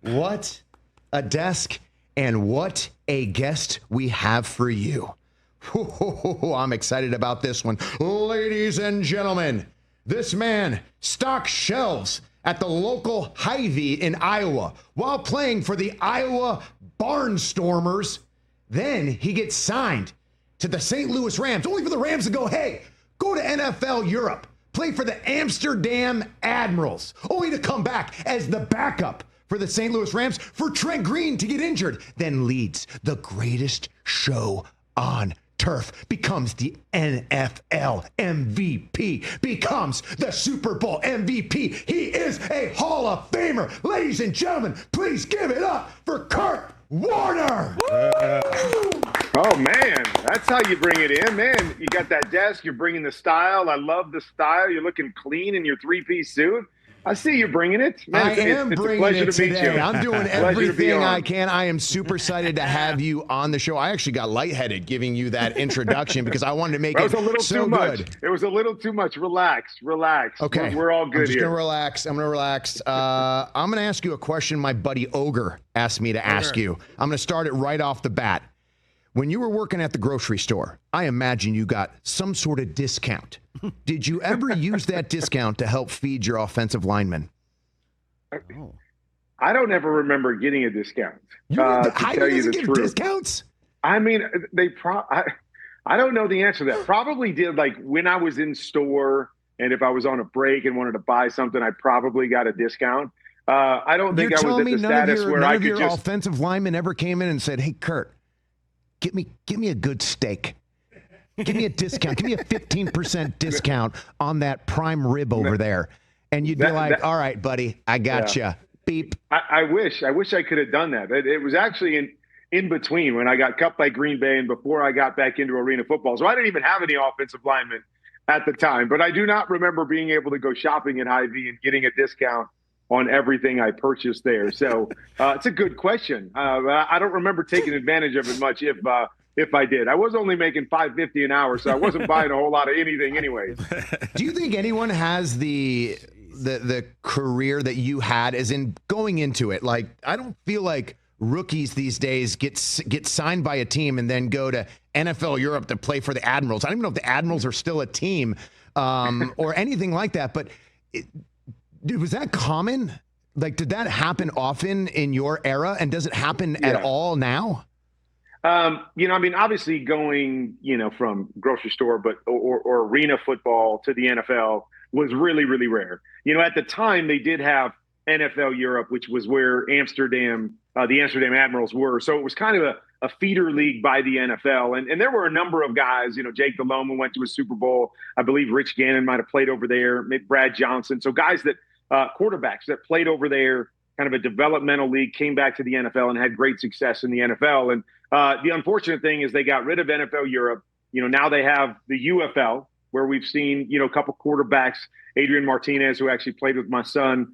What a desk and what a guest we have for you. I'm excited about this one. Ladies and gentlemen, this man stocks shelves at the local Hy-Vee in Iowa while playing for the Iowa Barnstormers. Then he gets signed to the St. Louis Rams, only for the Rams to go, hey, go to NFL Europe, play for the Amsterdam Admirals, only to come back as the backup for the St. Louis Rams for Trent Green to get injured, then leads the greatest show on turf, becomes the NFL MVP, becomes the Super Bowl MVP. He is a Hall of Famer. Ladies and gentlemen, please give it up for Kurt Warner. Oh, man, that's how you bring it in, man. You got that desk. You're bringing the style. I love the style. You're looking clean in your three-piece suit. I see you bringing it. Man, I am bringing it today. I'm doing everything I can. I am super excited to have you on the show. I actually got lightheaded giving you that introduction because I wanted to make it so good. It was a little too much. It was a little too much. Relax. Okay. We're all good here. I'm just going to relax. I'm going to relax. I'm going to ask you a question my buddy Ogre asked me to ask you. I'm going to start it right off the bat. When you were working at the grocery store, I imagine you got some sort of discount. Did you ever use that discount to help feed your offensive linemen? I don't ever remember getting a discount. To tell you the truth. Discounts? I mean, I don't know the answer to that. Probably did, like when I was in store and if I was on a break and wanted to buy something, I probably got a discount. I don't think I was at the status where I could just. None of your offensive linemen ever came in and said, "Hey, Kurt, give me a good steak. Give me a discount. Give me a 15% discount on that prime rib over there." And you'd be like, "All right, buddy, I got you." Beep. I wish I could have done that. It was actually in between when I got cut by Green Bay and before I got back into arena football. So I didn't even have any offensive linemen at the time. But I do not remember being able to go shopping at Hy-Vee and getting a discount on everything I purchased there. So it's a good question. I don't remember taking advantage of it much if I did. I was only making $5.50 an hour, so I wasn't buying a whole lot of anything anyways. Do you think anyone has the career that you had, as in going into it? Like, I don't feel like rookies these days get signed by a team and then go to NFL Europe to play for the Admirals. I don't even know if the Admirals are still a team or anything like that, but was that common? Like, did that happen often in your era, and does it happen at all now? I mean, obviously going, from grocery store, or arena football to the NFL was really, really rare. At the time they did have NFL Europe, which was where the Amsterdam Admirals were. So it was kind of a feeder league by the NFL. And there were a number of guys, Jake Delhomme went to a Super Bowl. I believe Rich Gannon might've played over there, Brad Johnson. So guys that quarterbacks that played over there, kind of a developmental league, came back to the NFL and had great success in the NFL. And the unfortunate thing is they got rid of NFL Europe. Now they have the UFL, where we've seen, a couple quarterbacks. Adrian Martinez, who actually played with my son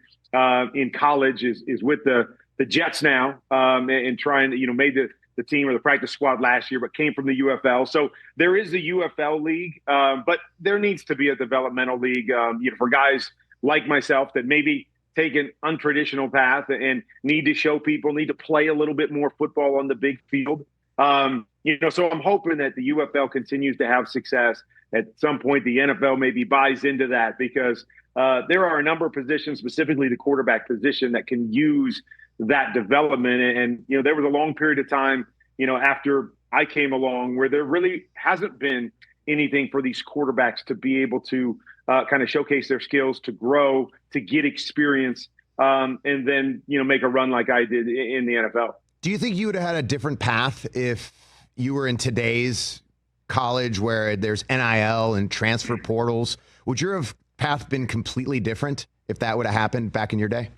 in college, is with the Jets now and trying, made the team or the practice squad last year, but came from the UFL. So there is a UFL league, but there needs to be a developmental league, for guys like myself that maybe take an untraditional path and need to show people, need to play a little bit more football on the big field. So I'm hoping that the UFL continues to have success. At some point, the NFL maybe buys into that, because there are a number of positions, specifically the quarterback position, that can use that development. And there was a long period of time, after I came along, where there really hasn't been anything for these quarterbacks to be able to kind of showcase their skills, to grow, to get experience, and then, make a run like I did in the NFL. Do you think you would have had a different path if you were in today's college where there's NIL and transfer portals? Would your path been completely different if that would have happened back in your day?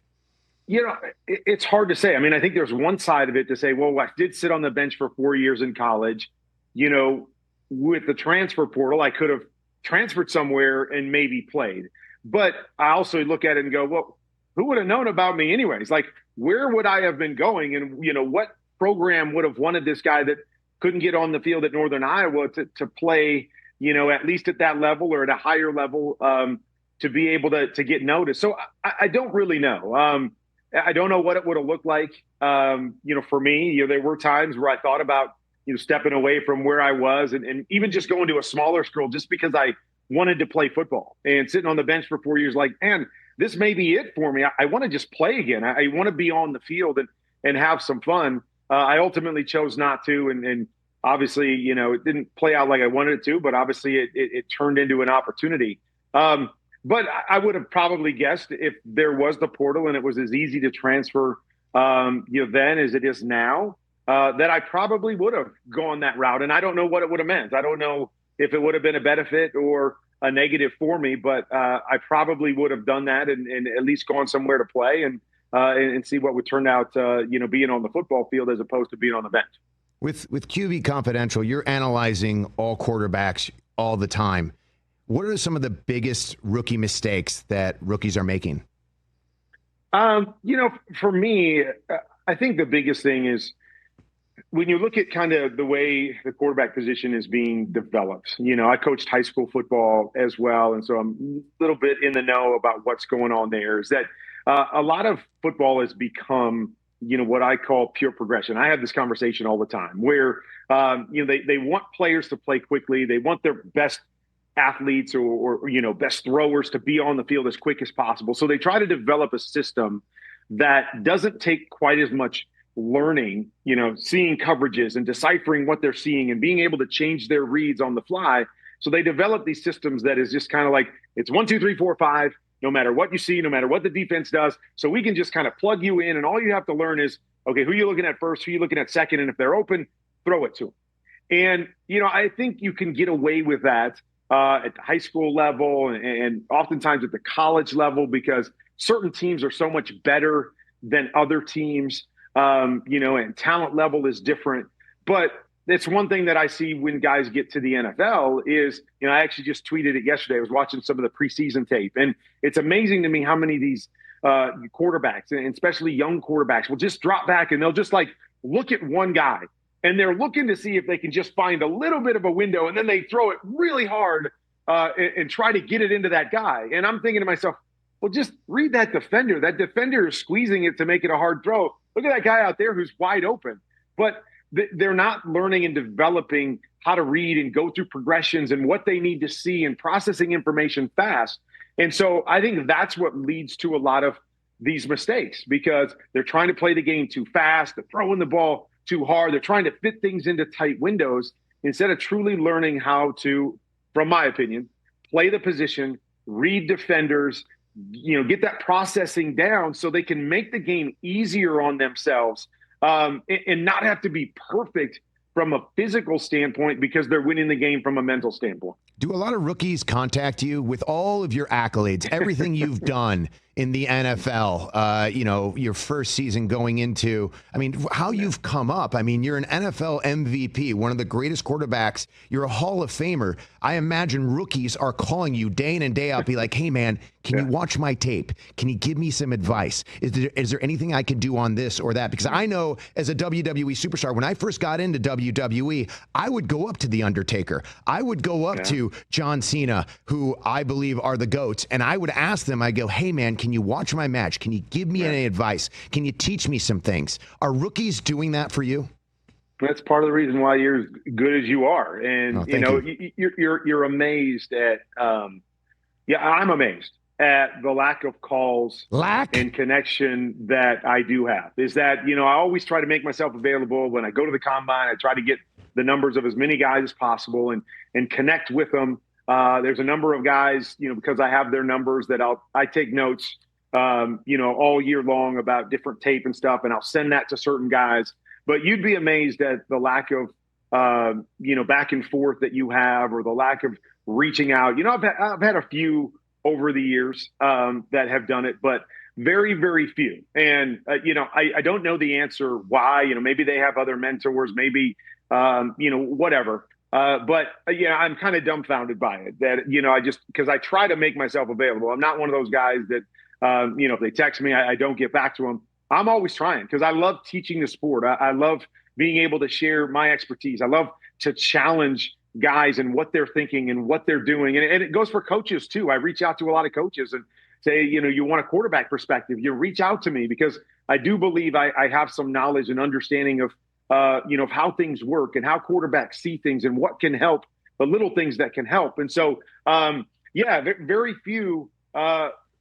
It's hard to say. I mean, I think there's one side of it to say, well, I did sit on the bench for 4 years in college. With the transfer portal, I could have transferred somewhere and maybe played. But I also look at it and go, well, who would have known about me anyways? Like, where would I have been going? And, what program would have wanted this guy that couldn't get on the field at Northern Iowa to play, at least at that level or at a higher level, to be able to get noticed? So I don't really know. I don't know what it would have looked like. For me, there were times where I thought about, stepping away from where I was and even just going to a smaller school just because I wanted to play football and sitting on the bench for 4 years, like, man, this may be it for me. I want to just play again. I want to be on the field and have some fun. I ultimately chose not to. And obviously, it didn't play out like I wanted it to, but obviously it turned into an opportunity. But I would have probably guessed if there was the portal and it was as easy to transfer, then as it is now, that I probably would have gone that route. And I don't know what it would have meant. I don't know if it would have been a benefit or a negative for me, but I probably would have done that and at least gone somewhere to play and see what would turn out, being on the football field as opposed to being on the bench. With QB Confidential, you're analyzing all quarterbacks all the time. What are some of the biggest rookie mistakes that rookies are making? For me, I think the biggest thing is when you look at kind of the way the quarterback position is being developed. I coached high school football as well, and so I'm a little bit in the know about what's going on there. Is that a lot of football has become, what I call pure progression. I have this conversation all the time where, they want players to play quickly. They want their best athletes or best throwers to be on the field as quick as possible. So they try to develop a system that doesn't take quite as much learning, seeing coverages and deciphering what they're seeing and being able to change their reads on the fly. So they develop these systems that is just kind of like, it's 1, 2, 3, 4, 5, no matter what you see, no matter what the defense does. So we can just kind of plug you in, and all you have to learn is, okay, who are you looking at first, who are you looking at second, and if they're open, throw it to them. And, I think you can get away with that at the high school level and oftentimes at the college level because certain teams are so much better than other teams, and talent level is different. But it's one thing that I see when guys get to the NFL is, I actually just tweeted it yesterday. I was watching some of the preseason tape, and it's amazing to me how many of these quarterbacks, and especially young quarterbacks, will just drop back and they'll just like look at one guy and they're looking to see if they can just find a little bit of a window, and then they throw it really hard and try to get it into that guy. And I'm thinking to myself, well, just read that defender. That defender is squeezing it to make it a hard throw. Look at that guy out there who's wide open. But they're not learning and developing how to read and go through progressions and what they need to see and processing information fast. And so I think that's what leads to a lot of these mistakes because they're trying to play the game too fast. They're throwing the ball too hard. They're trying to fit things into tight windows instead of truly learning how to, from my opinion, play the position, read defenders, get that processing down so they can make the game easier on themselves and not have to be perfect from a physical standpoint because they're winning the game from a mental standpoint. Do a lot of rookies contact you with all of your accolades, everything you've done in the NFL, your first season going into, how you've come up? You're an NFL MVP, one of the greatest quarterbacks. You're a Hall of Famer. I imagine rookies are calling you day in and day out, be like, hey, man, can you watch my tape? Can you give me some advice? Is there anything I can do on this or that? Because I know as a WWE superstar, when I first got into WWE, I would go up to The Undertaker. I would go up to John Cena, who I believe are the GOATs, and I would ask them, I go, hey, man, can you watch my match? Can you give me any advice? Can you teach me some things? Are rookies doing that for you? That's part of the reason why you're as good as you are. And, you're amazed at, I'm amazed at the lack of calls and connection that I do have. Is that, I always try to make myself available when I go to the combine. I try to get the numbers of as many guys as possible and connect with them. There's a number of guys, because I have their numbers that I take notes, all year long about different tape and stuff, and I'll send that to certain guys. But you'd be amazed at the lack of, back and forth that you have, or the lack of reaching out. I've had a few over the years that have done it, but very, very few. And, I don't know the answer why. Maybe they have other mentors, maybe, whatever. But I'm kind of dumbfounded by it that, because I try to make myself available. I'm not one of those guys that, if they text me, I don't get back to them. I'm always trying because I love teaching the sport. I love being able to share my expertise. I love to challenge guys and what they're thinking and what they're doing. And it goes for coaches too. I reach out to a lot of coaches and say, you want a quarterback perspective, you reach out to me, because I do believe I have some knowledge and understanding of, of how things work and how quarterbacks see things and what can help, the little things that can help. And so, very few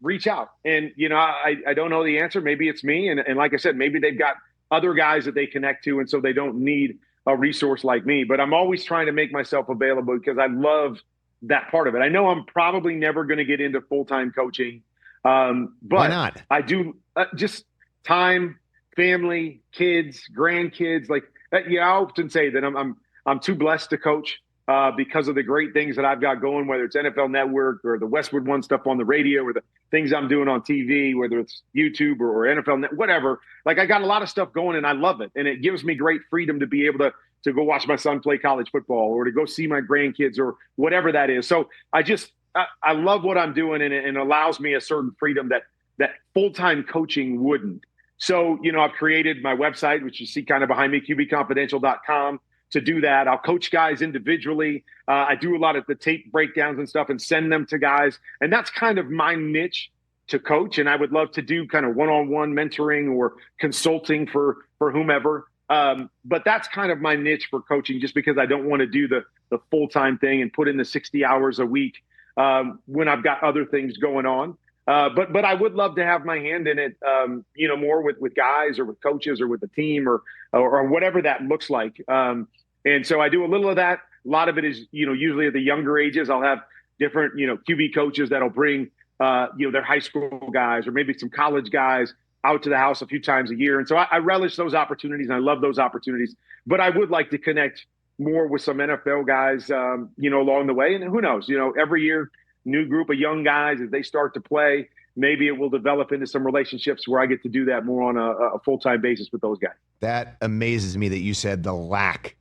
reach out. And, I don't know the answer. Maybe it's me. And like I said, maybe they've got other guys that they connect to, and so they don't need a resource like me. But I'm always trying to make myself available because I love that part of it. I know I'm probably never going to get into full-time coaching, but why not? I do just time, family, kids, grandkids. Like, I often say that I'm too blessed to coach because of the great things that I've got going, whether it's NFL Network or the Westwood One stuff on the radio or the things I'm doing on TV, whether it's YouTube or NFL Net, whatever. Like, I got a lot of stuff going and I love it. And it gives me great freedom to be able to go watch my son play college football or to go see my grandkids or whatever that is. So I love what I'm doing, and it allows me a certain freedom that full-time coaching wouldn't. So, I've created my website, which you see kind of behind me, qbconfidential.com. To do that, I'll coach guys individually. I do a lot of the tape breakdowns and stuff and send them to guys. And that's kind of my niche to coach. And I would love to do kind of one-on-one mentoring or consulting for whomever. But that's kind of my niche for coaching, just because I don't want to do the full-time thing and put in the 60 hours a week when I've got other things going on. But I would love to have my hand in it, more with guys or with coaches or with the team or whatever that looks like. And so I do a little of that. A lot of it is, usually at the younger ages, I'll have different, QB coaches that'll bring, their high school guys or maybe some college guys out to the house a few times a year. And so I relish those opportunities and I love those opportunities. But I would like to connect more with some NFL guys, along the way. And who knows, every year, new group of young guys, as they start to play, maybe it will develop into some relationships where I get to do that more on a full-time basis with those guys. That amazes me that you said the lack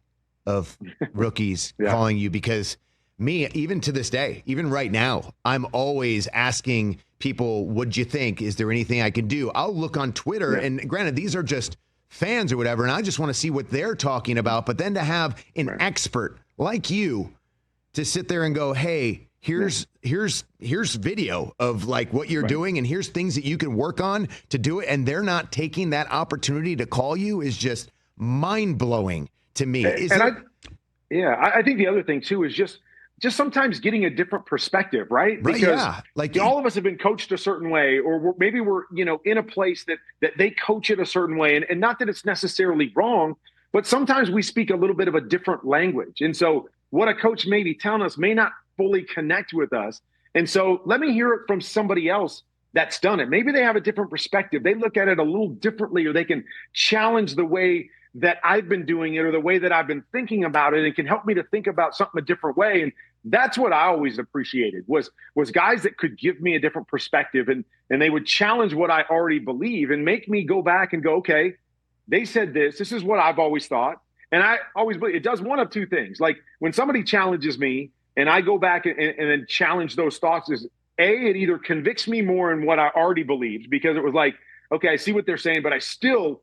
of rookies calling you, because me, even to this day, even right now, I'm always asking people, what'd you think? Is there anything I can do? I'll look on Twitter, and granted, these are just fans or whatever, and I just want to see what they're talking about. But then to have an expert like you to sit there and go, hey, here's video of like what you're doing, and here's things that you can work on to do it, and they're not taking that opportunity to call you, is just mind-blowing to me. I think the other thing too is just sometimes getting a different perspective, right? Because like all of us have been coached a certain way, or maybe we're in a place that they coach it a certain way, and not that it's necessarily wrong, but sometimes we speak a little bit of a different language, and so what a coach may be telling us may not fully connect with us. And so let me hear it from somebody else that's done it. Maybe they have a different perspective. They look at it a little differently, or they can challenge the way that I've been doing it or the way that I've been thinking about it, and can help me to think about something a different way. And that's what I always appreciated was guys that could give me a different perspective, and they would challenge what I already believe and make me go back and go, okay, they said this is what I've always thought. And I always believe it does one of two things. Like when somebody challenges me and I go back and then challenge those thoughts, is it either convicts me more in what I already believed, because it was like, okay, I see what they're saying, but I still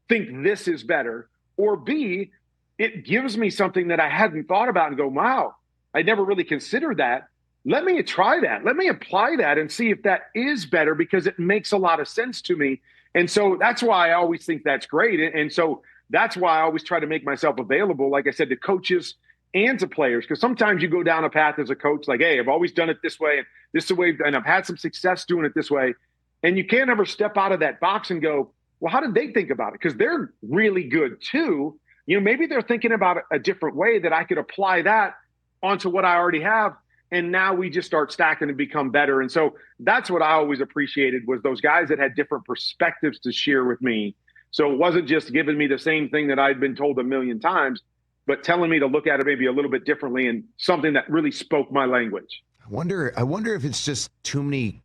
think this is better, or B, it gives me something that I hadn't thought about and go, wow, I never really considered that. Let me try that. Let me apply that and see if that is better, because it makes a lot of sense to me. And so that's why I always think that's great. And so that's why I always try to make myself available, like I said, to coaches and to players, because sometimes you go down a path as a coach, like, hey, I've always done it this way, and this is the way, and I've had some success doing it this way. And you can't ever step out of that box and go, well, how did they think about it? Because they're really good too. Maybe they're thinking about it a different way, that I could apply that onto what I already have. And now we just start stacking and become better. And so that's what I always appreciated, was those guys that had different perspectives to share with me. So it wasn't just giving me the same thing that I'd been told a million times, but telling me to look at it maybe a little bit differently, and something that really spoke my language. I wonder if it's just too many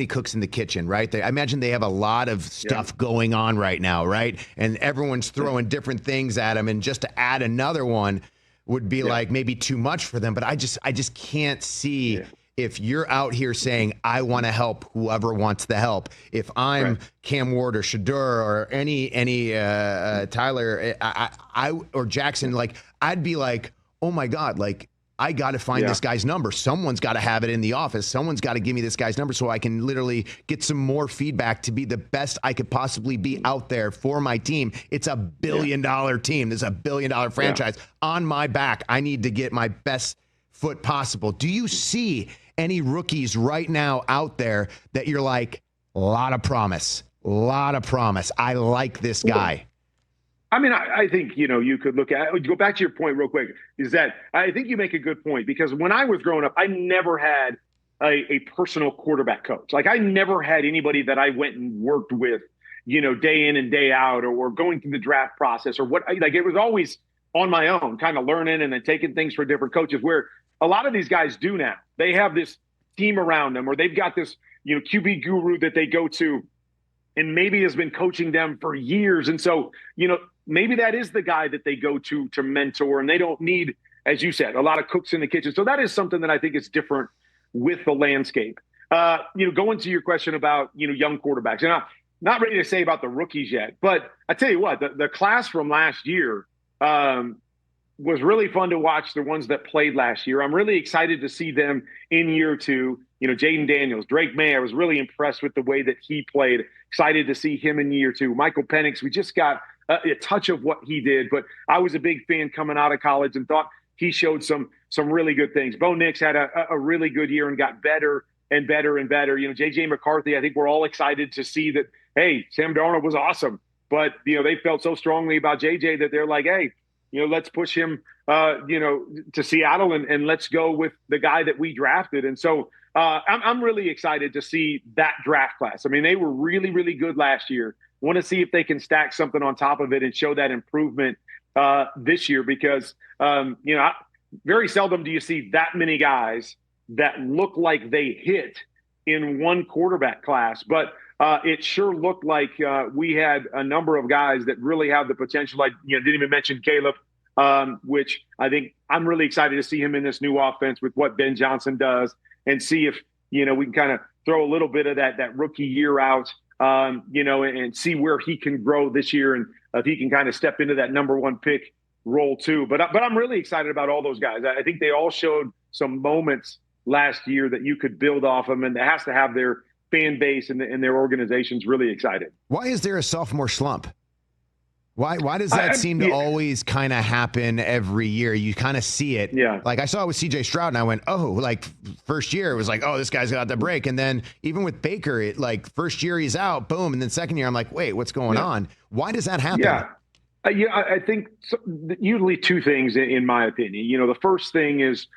cooks in the kitchen, right? I imagine they have a lot of stuff going on right now, right? And everyone's throwing different things at them, and just to add another one would be like maybe too much for them. But I just can't see if you're out here saying, I want to help whoever wants the help. If I'm Cam Ward or Shadur or any Tyler, I or Jackson, like, I'd be like, oh my God, like, I got to find this guy's number. Someone's got to have it in the office. Someone's got to give me this guy's number so I can literally get some more feedback to be the best I could possibly be out there for my team. It's a $1 billion team. There's a $1 billion franchise on my back. I need to get my best foot possible. Do you see any rookies right now out there that you're like, a lot of promise? I like this guy. I mean, I think, you could look at, go back to your point real quick, is that I think you make a good point, because when I was growing up, I never had a personal quarterback coach. Like, I never had anybody that I went and worked with, day in and day out, or going through the draft process or what, like, it was always on my own, kind of learning and then taking things for different coaches, where a lot of these guys do now. They have this team around them, or they've got this, QB guru that they go to and maybe has been coaching them for years. And so, maybe that is the guy that they go to mentor, and they don't need, as you said, a lot of cooks in the kitchen. So that is something that I think is different with the landscape. Going to your question about, young quarterbacks, and I'm not ready to say about the rookies yet, but I tell you what, the class from last year was really fun to watch, the ones that played last year. I'm really excited to see them in year two. Jayden Daniels, Drake May, I was really impressed with the way that he played. Excited to see him in year two. Michael Penix, we just got a touch of what he did, but I was a big fan coming out of college and thought he showed some really good things. Bo Nix had a really good year and got better and better and better. J.J. McCarthy, I think we're all excited to see that, hey, Sam Darnold was awesome, but, they felt so strongly about J.J. that they're like, hey, let's push him, to Seattle and let's go with the guy that we drafted. And so I'm really excited to see that draft class. I mean, they were really, really good last year. Want to see if they can stack something on top of it and show that improvement this year, because, very seldom do you see that many guys that look like they hit in one quarterback class. But it sure looked like we had a number of guys that really have the potential. I didn't even mention Caleb, which I think I'm really excited to see him in this new offense with what Ben Johnson does, and see if, we can kind of throw a little bit of that rookie year out, and see where he can grow this year, and if he can kind of step into that number one pick role too. But I'm really excited about all those guys. I think they all showed some moments last year that you could build off them, and it has to have their fan base and their organizations really excited. Why is there a sophomore slump? Why does that seem to always kind of happen every year? You kind of see it. Yeah. Like I saw it with CJ Stroud and I went, oh, like first year it was like, oh, this guy's got the break. And then even with Baker, it like first year he's out, boom. And then second year I'm like, wait, what's going on? Why does that happen? I think usually two things in my opinion. The first thing is,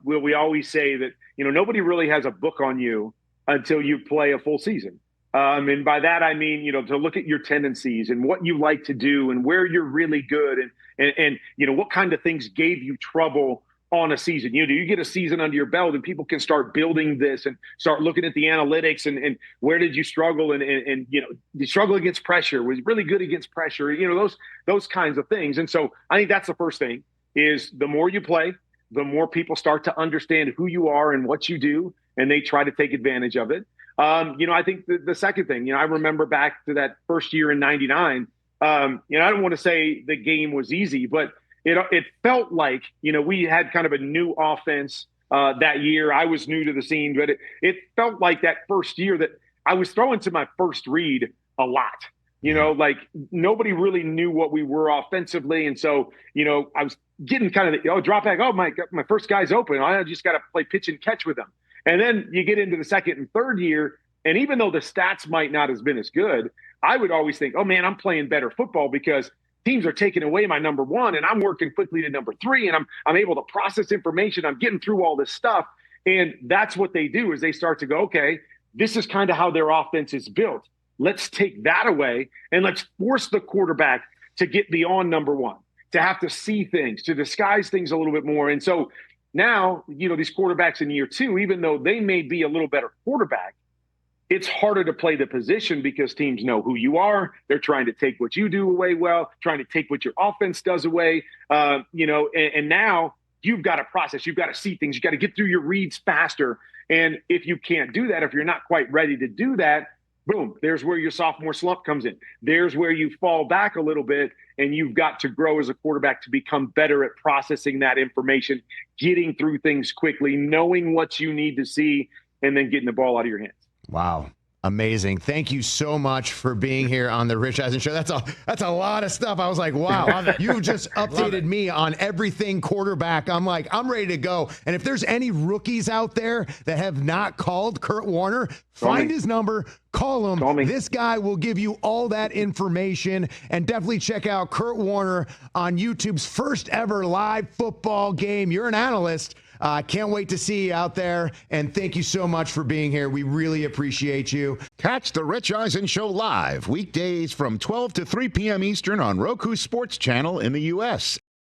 we always say that, nobody really has a book on you until you play a full season. And by that, I mean, to look at your tendencies and what you like to do and where you're really good and what kind of things gave you trouble on a season. Do you get a season under your belt and people can start building this and start looking at the analytics and where did you struggle and you struggle against pressure, was really good against pressure, those kinds of things. And so I think that's the first thing is the more you play, the more people start to understand who you are and what you do, and they try to take advantage of it. I think the second thing, I remember back to that first year in '99. I don't want to say the game was easy, but it felt like, we had kind of a new offense that year. I was new to the scene, but it felt like that first year that I was throwing to my first read a lot. Like nobody really knew what we were offensively. And so, I was getting kind of drop back. Oh, my first guy's open. I just got to play pitch and catch with them. And then you get into the second and third year, and even though the stats might not have been as good, I would always think, oh, man, I'm playing better football because teams are taking away my number one, and I'm working quickly to number three, and I'm able to process information. I'm getting through all this stuff. And that's what they do is they start to go, okay, this is kind of how their offense is built. Let's take that away, and let's force the quarterback to get beyond number one, to have to see things, to disguise things a little bit more. And so now, these quarterbacks in year two, even though they may be a little better quarterback, it's harder to play the position because teams know who you are. They're trying to take what you do away well, trying to take what your offense does away, and now you've got to process. You've got to see things. You've got to get through your reads faster. And if you can't do that, if you're not quite ready to do that, Boom, there's where your sophomore slump comes in. There's where you fall back a little bit, and you've got to grow as a quarterback to become better at processing that information, getting through things quickly, knowing what you need to see, and then getting the ball out of your hands. Wow. Amazing. Thank you so much for being here on the Rich Eisen Show. That's a lot of stuff. I was like, wow, you've just updated me on everything quarterback. I'm like, I'm ready to go. And if there's any rookies out there that have not called Kurt Warner, find his number, call him. This guy will give you all that information. And definitely check out Kurt Warner on YouTube's first ever live football game. You're an analyst. Can't wait to see you out there, and thank you so much for being here. We really appreciate you. Catch the Rich Eisen Show live weekdays from 12 to 3 p.m. Eastern on Roku Sports Channel in the U.S.